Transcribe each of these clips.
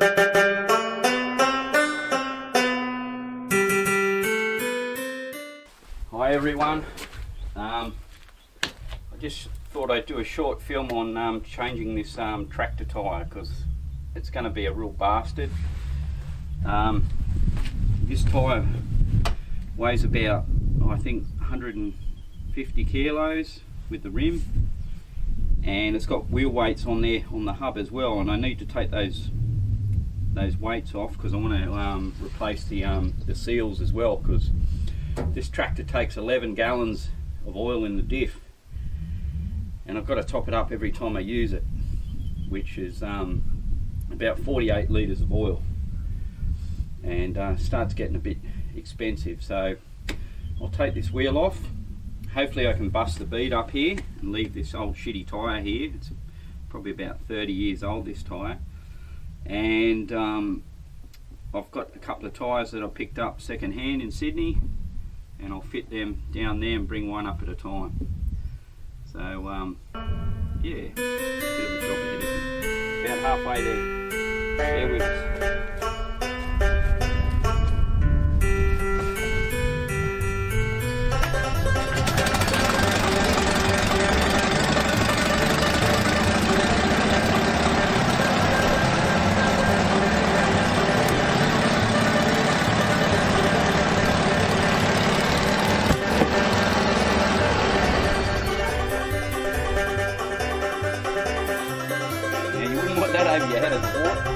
Hi everyone, I just thought I'd do a short film on changing this tractor tyre, because it's going to be a real bastard. This tyre weighs about, I think, 150 kilos with the rim, and it's got wheel weights on there on the hub as well, and I need to take those weights off because I want to replace the seals as well, because this tractor takes 11 gallons of oil in the diff, and I've got to top it up every time I use it, which is about 48 litres of oil, and starts getting a bit expensive. So I'll take this wheel off. Hopefully I can bust the bead up here and leave this old shitty tyre here. It's probably about 30 years old, this tyre, and I've got a couple of tyres that I picked up second hand in Sydney, and I'll fit them down there and bring one up at a time. So yeah, bit of a job ahead of me. About halfway there. Bear with us. Over your head of the water.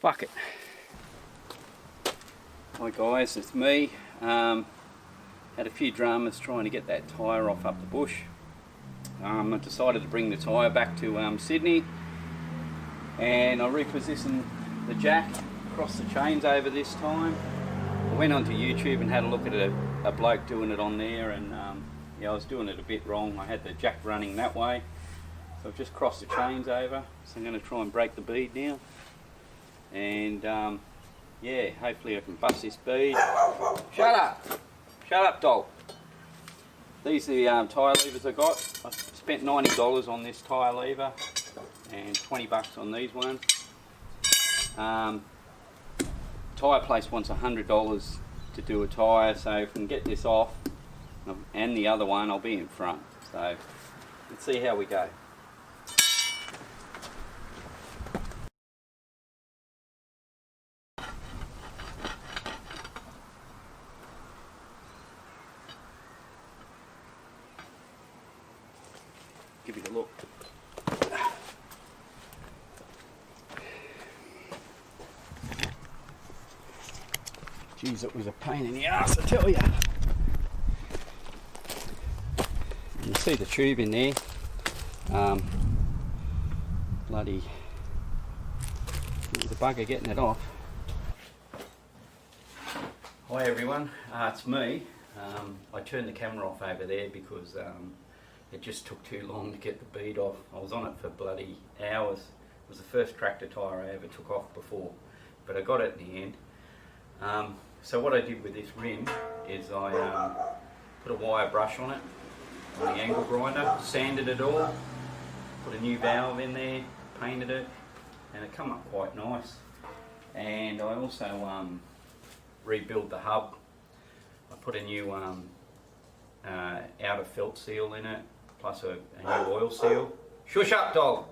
Fuck it. Hi guys, it's me. Had a few dramas trying to get that tyre off up the bush. I decided to bring the tyre back to Sydney, and I repositioned the jack across the chains over this time. I went onto YouTube and had a look at a bloke doing it on there, and yeah, I was doing it a bit wrong. I had the jack running that way, so I've just crossed the chains over. So I'm going to try and break the bead now. And yeah, hopefully I can bust this bead. Shut up dog. These are the tyre levers I got. I spent $90 on this tyre lever and 20 bucks on these ones. Tyre place wants $100 to do a tyre, so if I can get this off and the other one, I'll be in front. So let's see how we go. Give it a look. Jeez, it was a pain in the ass, I tell you. You see the tube in there. Bloody the bugger getting it off. Hi everyone, it's me. I turned the camera off over there because it just took too long to get the bead off. I was on it for bloody hours. It was the first tractor tyre I ever took off before, but I got it in the end. So what I did with this rim is I put a wire brush on it, on the angle grinder, sanded it all, put a new valve in there, painted it, and it come up quite nice. And I also rebuilt the hub. I put a new outer felt seal in it, plus a new oil seal. Shush up dog!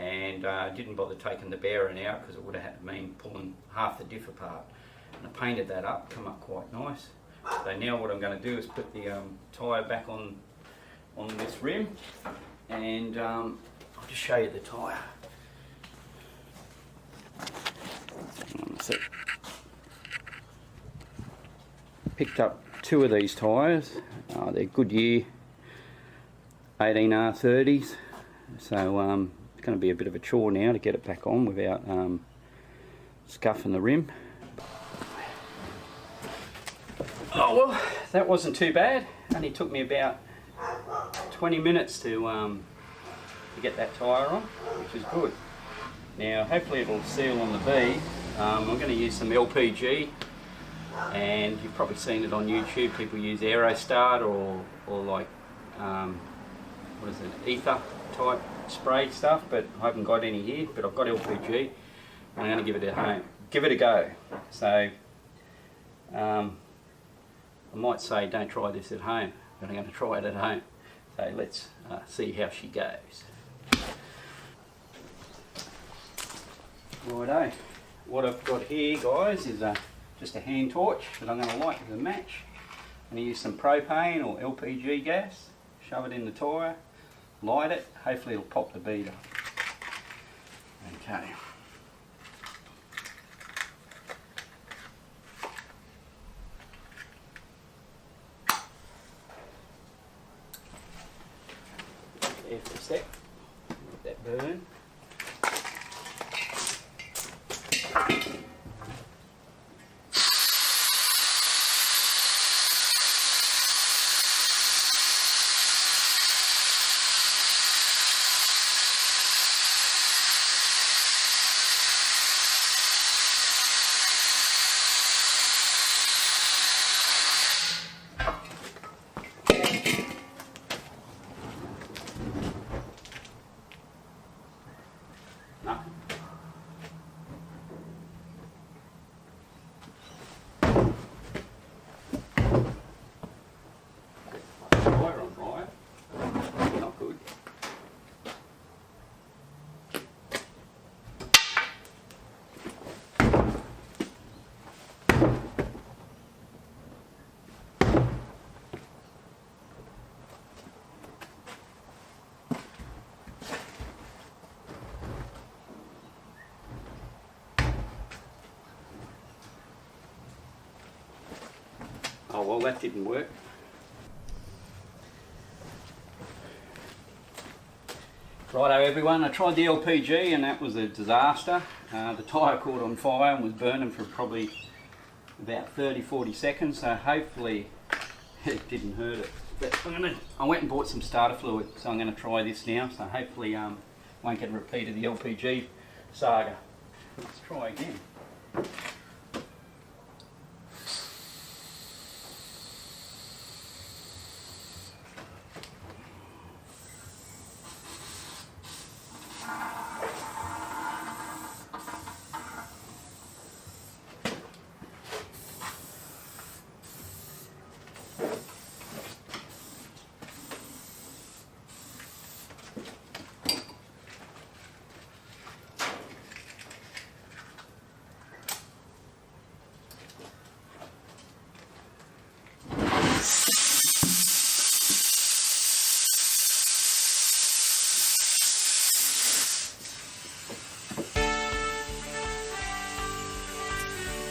And didn't bother taking the bearing out because it would have had to mean pulling half the diff apart. And I painted that up, come up quite nice. So now what I'm going to do is put the tyre back on this rim, and I'll just show you the tyre. Picked up two of these tyres. They're Goodyear 18R30s. So going to be a bit of a chore now to get it back on without scuffing the rim. Oh well, that wasn't too bad. Only took me about 20 minutes to get that tyre on, which is good. Now hopefully it'll seal on the V. I'm going to use some LPG, and you've probably seen it on YouTube. People use Aerostart or like what is it, ether type spray stuff, but I haven't got any here. But I've got LPG, and I'm going to give it a go. So I might say don't try this at home, but I'm going to try it at home. So let's see how she goes. Righto, what I've got here, guys, is just a hand torch that I'm going to light with a match. I'm going to use some propane or LPG gas, shove it in the tyre, light it, hopefully it'll pop the bead up. Okay. There for a sec, let that burn. Nothing. Tyre on fire. Not good. Oh well, that didn't work. Righto everyone, I tried the LPG and that was a disaster. The tyre caught on fire and was burning for probably about 30-40 seconds, so hopefully it didn't hurt it. But I went and bought some starter fluid, so I'm going to try this now, so hopefully won't get a repeat of the LPG saga. Let's try again.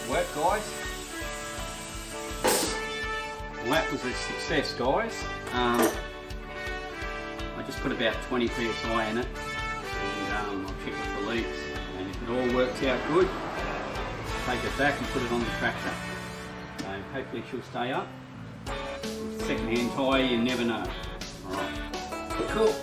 Work, guys. Well, that was a success, guys. I just put about 20 psi in it, and I'll check it for leaks, and if it all works out good, take it back and put it on the tractor. So hopefully she'll stay up. Second hand tyre, you never know. Alright, cool.